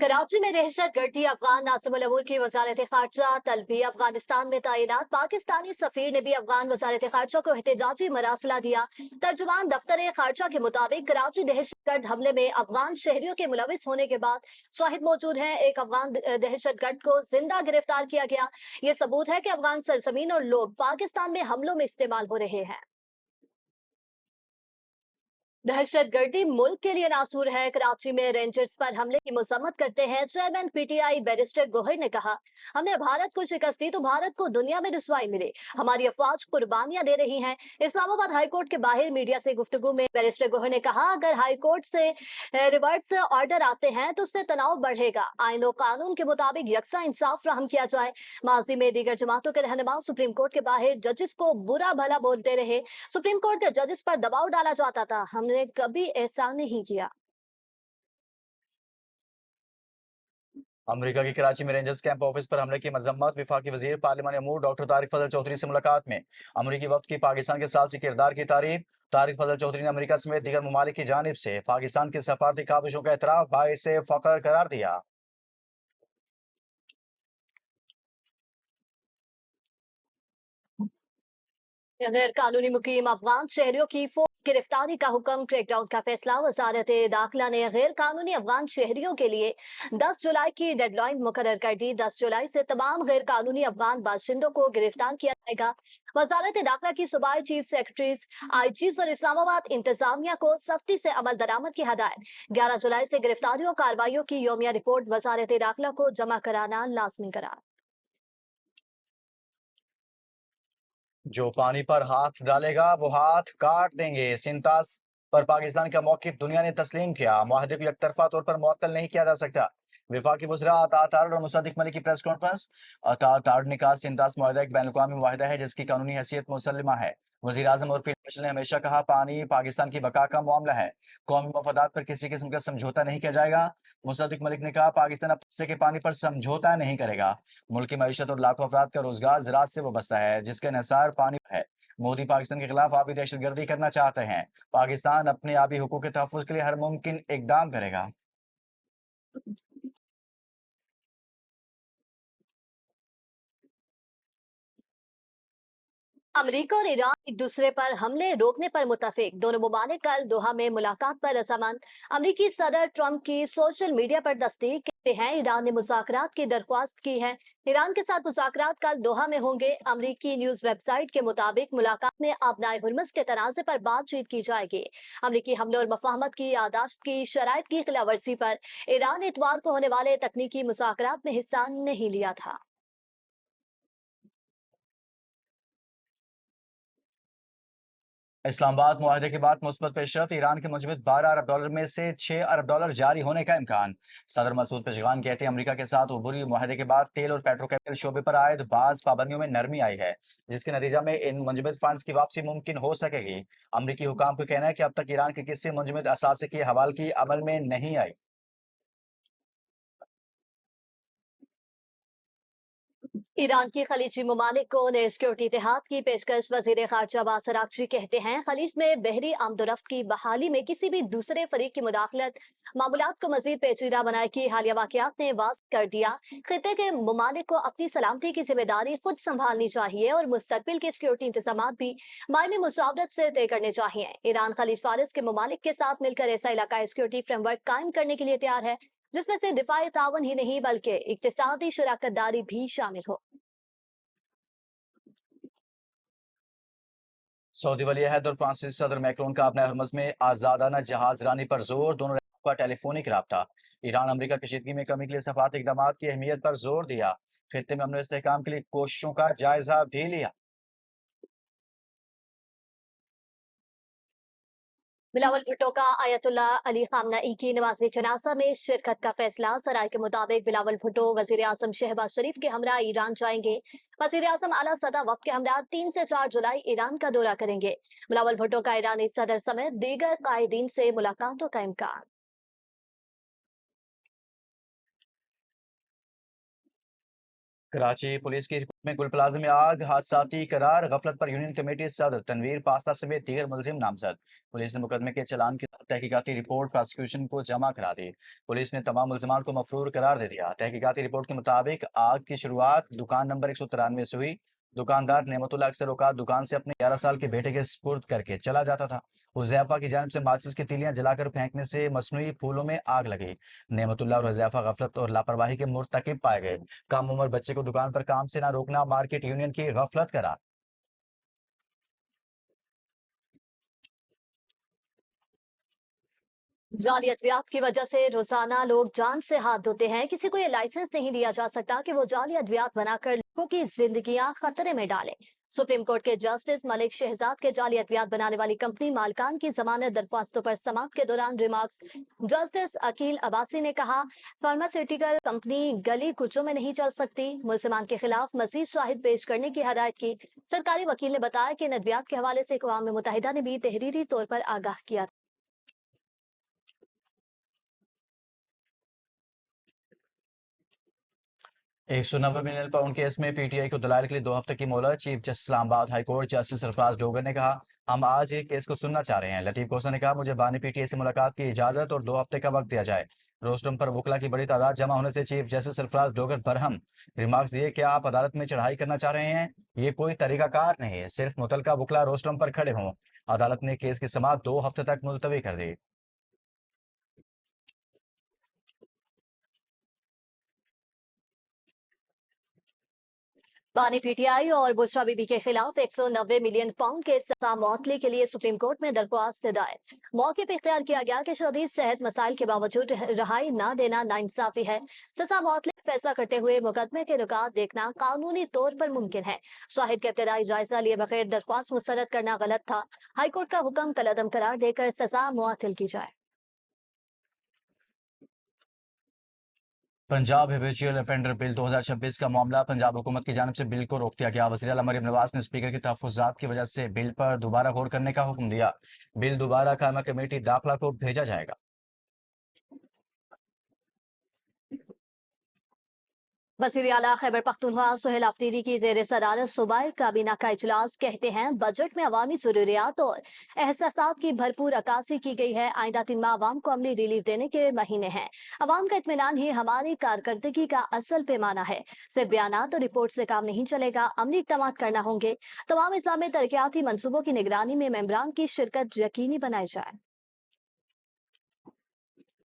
कराची में दहशत गर्दी अफगान नासिमुल अमूर की वजारत खारजा तलबी अफगानिस्तान में तैनात पाकिस्तानी सफीर ने भी अफगान वजारत खारजा को एहतजाजी मरासला दिया। तर्जुमान दफ्तर खारजा के मुताबिक कराची दहशत गर्द हमले में अफगान शहरियों के मुलविस होने के बाद शाहिद मौजूद हैं। एक अफगान दहशत गर्द को जिंदा गिरफ्तार किया गया। ये सबूत है कि अफगान सरजमीन और लोग पाकिस्तान में हमलों में इस्तेमाल हो रहे हैं। दहशत गर्दी मुल्क के लिए नासूर है। कराची में रेंजर्स पर हमले की मजम्मत करते हैं चेयरमैन पीटीआई बैरिस्टर गोहर ने कहा, हमने भारत को शिकस्त दी तो भारत को दुनिया में रुसवाई मिले। हमारी अफवाज कुर्बानियां दे रही हैं। इस्लामाबाद हाईकोर्ट के बाहर मीडिया से गुफ्तगू में बैरिस्टर गोहर ने कहा, अगर हाईकोर्ट से रिवर्स ऑर्डर आते हैं तो उससे तनाव बढ़ेगा। आइन और कानून के मुताबिक यकसा इंसाफ फराहम किया जाए। माजी में दीगर जमातों के रहनुमा सुप्रीम कोर्ट के बाहर जजेस को बुरा भला बोलते रहे। सुप्रीम कोर्ट के जजेस पर दबाव डाला जाता था, हमने कभी ऐसा नहीं किया। अमेरिका की कराची में रेंजर्स कैंप ऑफिस पर हमले की मजम्मत। वफाकी वजीर पार्लिमानी अमूर डॉक्टर तारिक फजल चौधरी से मुलाकात में अमरीकी वक्त की पाकिस्तान के साथ किरदार की तारीफ। तारिक फजल चौधरी ने अमेरिका समेत दीगर ममालिक की जानिब से पाकिस्तान की सफारती काविशों का एतराफ बाइस फख्र करार दिया। गैर कानूनी मुकीम अफगान शहरियों की गिरफ्तारी का हुक्म, क्रैकडाउन का फैसला। वजारत दाखिला ने गैर कानूनी अफगान शहरियों के लिए 10 जुलाई की डेडलाइन मुकर्रर कर दी। 10 जुलाई से तमाम गैर कानूनी अफगान बाशिंदों को गिरफ्तार किया जाएगा। वजारत दाखिला की सूबाई चीफ सेक्रेटरीज, आईजीज और इस्लामाबाद इंतजामिया को सख्ती से अमल दरामद की हदायत। 11 जुलाई से गिरफ्तारियों और कार्रवाइयों की योमिया रिपोर्ट वजारत दाखिला को जमा कराना लाजमी करार। जो पानी पर हाथ डालेगा वो हाथ काट देंगे। सिंतास पर पाकिस्तान का मौकिफ दुनिया ने तस्लीम किया। मुआहदे को एकतरफा तौर पर मुअत्तल नहीं किया जा सकता। वफाकी वज़रा अता तारड़ और मुसद्दिक मलिक की प्रेस कॉन्फ्रेंस। अता तारड़ ने कहा, सिंतास मुआहदा एक बैन अवी मुआहदा है जिसकी कानूनी हैसियत मुसल्लमा है। वज़ीर आज़म और फील्ड मार्शल ने हमेशा कहा, पानी पाकिस्तान की बका का मामला है, कौमी मफादात पर किसी किस्म का समझौता नहीं किया जाएगा। मुसद्दिक मलिक ने कहा, पाकिस्तान अब हिस्से के पानी पर समझौता नहीं करेगा। मुल्क की मईशत और लाखों अफराद का रोजगार ज़राअत से वाबस्ता है जिसका इन्हिसार पानी पर है। मोदी पाकिस्तान के खिलाफ आबी दहशतगर्दी करना चाहते हैं। पाकिस्तान अपने आबी हुकूक के तहफ़्फ़ुज़ के लिए हर मुमकिन इकदाम करेगा। अमेरिका और ईरान एक दूसरे पर हमले रोकने पर मुत्तफिक। दोनों मुमालिक कल दोहा में मुलाकात पर रजामंद। अमेरिकी सदर ट्रंप की सोशल मीडिया पर तस्दीक, कहते हैं ईरान ने मुज़ाकरात की दरख्वास्त की है। ईरान के साथ मुज़ाकरात कल दोहा में होंगे। अमेरिकी न्यूज वेबसाइट के मुताबिक मुलाकात में आबनाए हुर्मुज़ के तनाज़े पर बातचीत की जाएगी। अमेरिकी हमले और मफाहमत की यादाश्त की शराइत की खिलाफवर्जी पर ईरान ने इतवार को होने वाले तकनीकी मुज़ाकरात में हिस्सा नहीं लिया था। इस्लामाबाद मुआहदे के बाद मुस्बत पेशरफ। ईरान के मुजमित $12 अरब में से $6 अरब जारी होने का इम्कान। सदर मसूद पेशगान कहते हैं, अमेरिका के साथ उबूरी मुआहदे के बाद तेल और पेट्रोकेमिकल शोबे पर आयद बाज पाबंदियों में नरमी आई है, जिसके नतीजा में इन मुंजमद फंड्स की वापसी मुमकिन हो सकेगी। अमरीकी हुकाम का कहना है कि अब तक ईरान के किसी मुंजमद असासे की हवालगी अमल में नहीं आई। ईरान की खलीजी ममालिक को नए सिक्योरिटी इतिहाद की पेशकश। वजीर खारजा अब्बास अरागची कहते हैं, खलीज में बहरी आमदोरफ्त की बहाली में किसी भी दूसरे फरीक की मुदाखलत मामूलात को मजीद पेचीदा बनाएगी। हालिया वाकयात ने वाज़ेह कर दिया, खिते के ममालिक को अपनी सलामती की जिम्मेदारी खुद संभालनी चाहिए और मुस्तकबिल के सिक्योरिटी इंतजाम भी मायने मुशावरत से तय करने चाहिए। ईरान खलीज फारिस के ममालिक के साथ मिलकर ऐसा इलाकाई सिक्योरिटी फ्रेमवर्क कायम करने के लिए तैयार है जिसमें से दिफाई तावन ही नहीं बल्कि इक्तिसादी शराकत दारी भी शामिल हो। सऊदी वली अहद और फ्रांसीसी सदर मैक्रोन का अपने हरमज में आजादाना जहाज रानी पर जोर। दोनों का टेलीफोनिक रब्ता। ईरान अमेरिका कशीदगी में कमी के लिए सफारती इकदाम की अहमियत पर जोर दिया। खित्ते में अमन इस्तेहकाम के लिए कोशिशों का जायजा भी लिया। बिलावल भुट्टो का आयतुल्ला अली खामनाई की नमाज़े जनाजा में शिरकत का फैसला। सराय के मुताबिक बिलावल भुट्टो वजीर आजम शहबाज शरीफ के हमरा ईरान जाएंगे। वजीर आजम आला सदा वक्त के हमरा 3 से 4 जुलाई ईरान का दौरा करेंगे। बिलावल भुट्टो का ईरानी सदर समेत दीगर कायदीन से मुलाकातों का इम्कान। कराची पुलिस की रिपोर्ट में गुल प्लाजा में आग हादसाती करार गफलत पर यूनियन कमेटी सदर तनवीर पास्ता समेत दीगर मुलजिम नामजद। पुलिस ने मुकदमे के चालान के साथ तहकीकाती रिपोर्ट प्रोसिक्यूशन को जमा करा दी। पुलिस ने तमाम मुलजमान को मफरूर करार दे दिया। तहकीकाती रिपोर्ट के मुताबिक आग की शुरुआत दुकान नंबर 193 से हुई। दुकानदार नेमतुल्लाह अक्सर औकात दुकान से अपने 11 साल के बेटे के स्पुर्द करके चला जाता था। हुज़ैफा की जानिब से माचिस की तीलियां जलाकर फेंकने से मसनूई फूलों में आग लगी। नेमतुल्लाह और हुज़ैफा गफलत और लापरवाही के मुर्तकिब पाए गए। कम उम्र बच्चे को दुकान पर काम से ना रोकना मार्केट यूनियन की गफलत करार। जाली अद्वियात की वजह से रोजाना लोग जान से हाथ धोते हैं। किसी को ये लाइसेंस नहीं दिया जा सकता कि वो जाली अद्वियात बनाकर लोगों की जिंदगियां खतरे में डालें। सुप्रीम कोर्ट के जस्टिस मलिक शहजाद के जाली अद्वियात बनाने वाली कंपनी मालकान की जमानत दरख्वास्तों पर समाअत के दौरान रिमार्क्स जस्टिस अकील अब्बासी ने कहा, फार्मास्यूटिकल कंपनी गली कुचों में नहीं चल सकती। मुलजिमान के खिलाफ मजीद शाहिद पेश करने की हदायत की। सरकारी वकील ने बताया कि इन अद्वियात के हवाले से अक़वाम मुत्तहिदा ने भी तहरीरी तौर पर आगाह किया। 190 मिलियन पाउंड केस में पीटीआई को दलाल के लिए 2 हफ्ते की मोहलत। Chief justice Islamabad high court justice Sarfaraz Dogar ने कहा, हम आज एक केस को सुनना चाह रहे हैं। लतीफ कोसा ने कहा, मुझे बानी पीटीआई से मुलाकात की इजाजत और 2 हफ्ते का वक्त दिया जाए। रोस्टम पर वकला की बड़ी तादाद जमा होने से chief justice Sarfaraz Dogar Barham. Remarks दिए, क्या आप अदालत में चढ़ाई करना चाह रहे हैं? ये कोई तरीकाकार नहीं है, सिर्फ मुतलका वकला रोस्टम पर खड़े हों। अदालत ने केस की समाअत 2 हफ्ते तक मुलतवी कर दी। बानी पीटीआई और बुशरा बीबी के खिलाफ 190 मिलियन पाउंड के सजा मौतली के लिए सुप्रीम कोर्ट में दरख्वास्त दायर। मौक़िफ़ इख्तियार किया गया कि शदीद सेहत मसाइल के बावजूद रहाई न देना नाइंसाफी है। सजा मौतली फैसला करते हुए मुकदमे के रुकात देखना कानूनी तौर पर मुमकिन है। शाहिद का इब्तदाई जायजा लिए बगैर दरख्वास्त मुस्तरद करना गलत था। हाईकोर्ट का हुक्म कलअदम करार देकर सजा मुअत्तल की जाए। पंजाब हैबिचुअल ऑफेंडर बिल 2026 का मामला, पंजाब हुकूमत की जानिब से बिल को रोक दिया गया। वज़ीर आला मरियम नवाज ने स्पीकर के तहफ़्फ़ुज़ात की वजह से बिल पर दोबारा गौर करने का हुक्म दिया। बिल दोबारा कायमा कमेटी दाखिला को भेजा जाएगा। वज़ीर आला खैबर पख्तूनख्वा सोहेल अफरीदी की ज़ेर सदारत सूबाई काबीना का इजलास कहते हैं, बजट में अवामी ज़रूरियात और एहसासात की भरपूर अक्कासी की गई है। आइंदा 3 माह अवाम को अमली रिलीफ देने के महीने हैं। अवाम का इत्मीनान ही हमारी कारकर्दगी का असल पैमाना है। सिर्फ बयानात और रिपोर्ट से काम नहीं चलेगा, अमली इक़दाम करना होंगे। तमाम इस्लामी तरक्याती मनसूबों की निगरानी में मेंबरान की शिरकत यकीनी बनाई जाए।